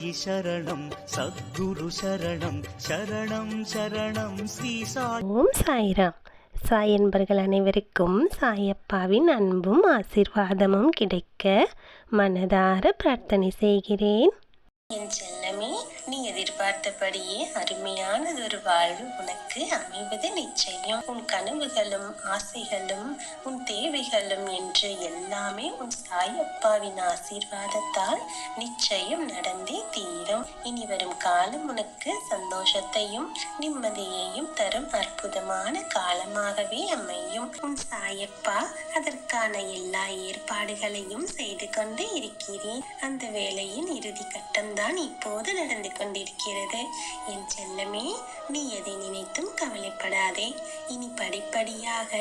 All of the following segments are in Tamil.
சரணம் சத்குரு சரணம் சரணம் சரணம் ஸ்ரீ சாய். ஓம் சாய்ராம். சாய் என்பர்கள் அனைவருக்கும் சாயப்பாவின் அன்பும் ஆசீர்வாதமும் கிடைக்க மனதார பிரார்த்தனை செய்கிறேன். என் செல்லமே, நீ எதிர்பார்த்தபடியே அருமையானதொரு வாழ்வு உனக்கு அமைவது நிச்சயம். உன் கனவுகளும் ஆசைகளும் உன் தேவைகளும் என்று எல்லாமே உன் சாயப்பாவின் ஆசீர்வாதத்தால் நிச்சயம் நடந்தே தீரும். இனி வரும் காலம் உனக்கு சந்தோஷத்தையும் நிம்மதியையும் தரும் அற்புதமான காலமாகவே அமையும். உன் சாயப்பா அதற்கான எல்லா ஏற்பாடுகளையும் செய்து கொண்டு இருக்கிறேன். அந்த வேளையின் இறுதி கட்டம் இப்போது நடந்து கொண்டிருக்கிறது. என் செல்லமே, நீ எதை நினைத்தும் கவலைப்படாதே. இனி படிப்படியாக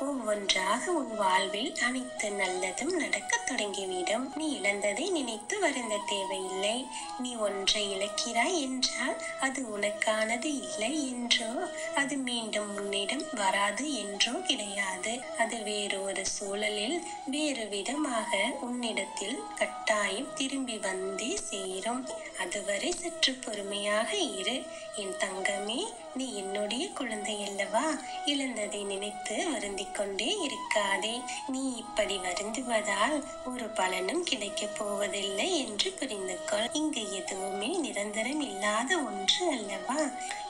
ஒவ்வொன்றாக உன் வாழ்வில் அனைத்து நல்லதும் நடக்க தொடங்கிவிடும். நீ இழந்ததை நினைத்து வருந்த தேவையில்லை. நீ ஒன்றை இழக்கிறாய் என்றால் அது உனக்கானது இல்லை என்றோ, அது மீண்டும் உன்னிடம் வராது என்றோ கிடையாது. அது வேறு ஒரு சூழலில் வேறு விதமாக உன்னிடத்தில் கட்டாயம் திரும்பி வந்தே சேரும். அதுவரை சற்று பொறுமையாக இரு. என் தங்கமே, நீ என்னுடைய குழந்தை அல்லவா? இழந்ததை நினைத்து வருந்திக் கொண்டே இருக்காதே. நீ இப்படி வருந்துவதால் ஒரு பலனும் கிடைக்கப் போவதில்லை என்று புரிந்து கொள். இங்கு எதுவுமே நிரந்தரம் இல்லாத ஒன்று அல்லவா?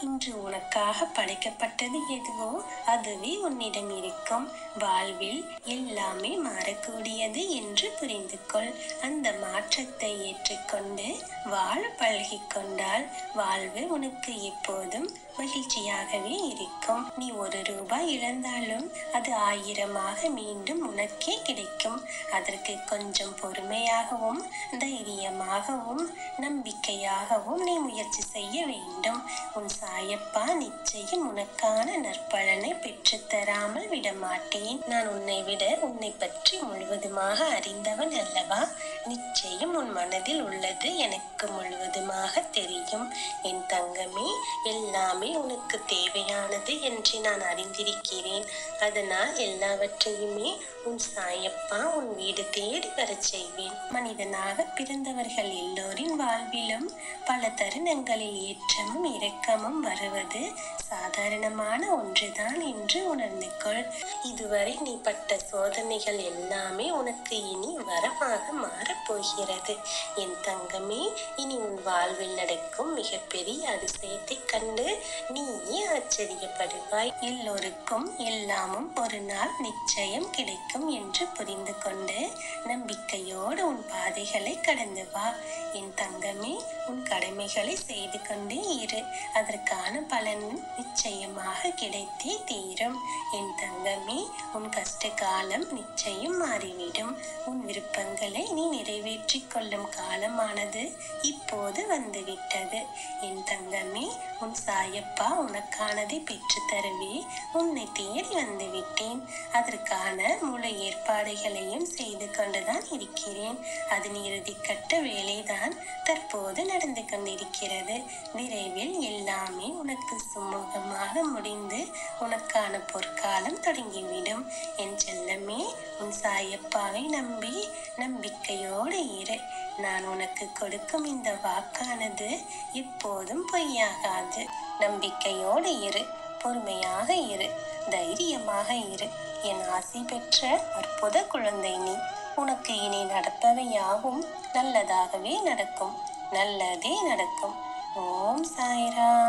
இன்று உனக்காக படைக்கப்பட்டது எதுவோ அதுவே உன்னிடம் இருக்கும். வாழ்வில் எல்லாமே மாறக்கூடியது என்று புரிந்து கொள். அந்த மாற்றத்தை ஏற்றுக்கொண்டு வாழ பழகிக்கொண்டால் வாழ்வு உனக்கு எப்போதும் மகிழ்ச்சியாகவே இருக்கும். நீ 1 ரூபாய் இழந்தாலும் அது 1000 மீண்டும் உனக்கே கிடைக்கும். அதற்கு கொஞ்சம் பொறுமையாகவும் தைரியமாகவும் நம்பிக்கையாகவும் நீ முயற்சி செய்ய வேண்டும். உன் சாயப்பா நிச்சயம் உனக்கான நற்பலனை பெற்றுத்தராமல் விடமாட்டேன். நான் உன்னை விட உன்னை பற்றி முழுவதுமாக அறிந்தவன் அல்லவா? நிச்சயம் உன் மனதில் உள்ளது எனக்கு முழுவதுமாக தெரியும். என் தங்கமே, எல்லாமே உனக்கு தேவையானது என்று நான் அறிந்திருக்கிறேன். அதனால் எல்லாவற்றையுமே உன் சாயப்பா உன் வீடு தேடி வரச் செய்வேன். மனிதனாக பிறந்தவர்கள் எல்லோரின் வாழ்விலும் பல தருணங்களில் ஏற்றமும் இரக்கமும் வருவது சாதாரணமான ஒன்றுதான் என்று உணர்ந்து கொள். இதுவரை நீ பட்ட சோதனைகள் எல்லாமே உனக்கு இனி வரமாக மாறப்போகிறது. என் தங்கமே, இனி உன் வாழ்வில் நடக்கும் மிகப்பெரிய அதிசயத்தை கண்டு நீயே ஆச்சரியப்படுவாய். எல்லோருக்கும் எல்லாமும் ஒரு நாள் நிச்சயம் கிடைக்கும் என்று புரிந்து கொண்டு நம்பிக்கையோடு உன் பாதைகளை கடந்து வா. என் தங்கமே, உன் கடமைகளை செய்து கொண்டே இரு. அதற்கான பலன் நிச்சயமாக கிடைத்தே தீரும். என் தங்கமே, உன் கஷ்ட காலம் நிச்சயம் மாறிவிடும். உன் விருப்பங்களை நீ நிறைவேற்றிக் கொள்ளும் காலமானது இப்போது வந்துவிட்டது. என் தங்கமே, உன் சாயப்பா உனக்கானதை பெற்று தரவே உன்னை தேடி வந்து விட்டேன். அதற்கான முழு ஏற்பாடுகளையும் செய்து கொண்டுதான் இருக்கிறேன். அதன் இறுதிக்கட்ட வேலைதான் தற்போது நடந்து கொண்டிருக்கிறது. விரைவில் எல்லாமே உனக்கு சுமூகமாக முடிந்து உனக்கான பொற்காலம் தொடங்கிவிடும். என் செல்லமே, உன் சாயப்பாவை நம்பி நம்பிக்கையோடு இரு. நான் உனக்கு கொடுக்கும் இந்த வாக்கானது எப்போதும் பொய்யாகாது. நம்பிக்கையோடு இரு, பொறுமையாக இரு, தைரியமாக இரு. என் ஆசி பெற்ற அற்புத குழந்தை நீ. உனக்கு இனி நடப்பவை யாவும் நல்லதாகவே நடக்கும். நல்லதே நடக்கும். ஓம் சாய்ராம்.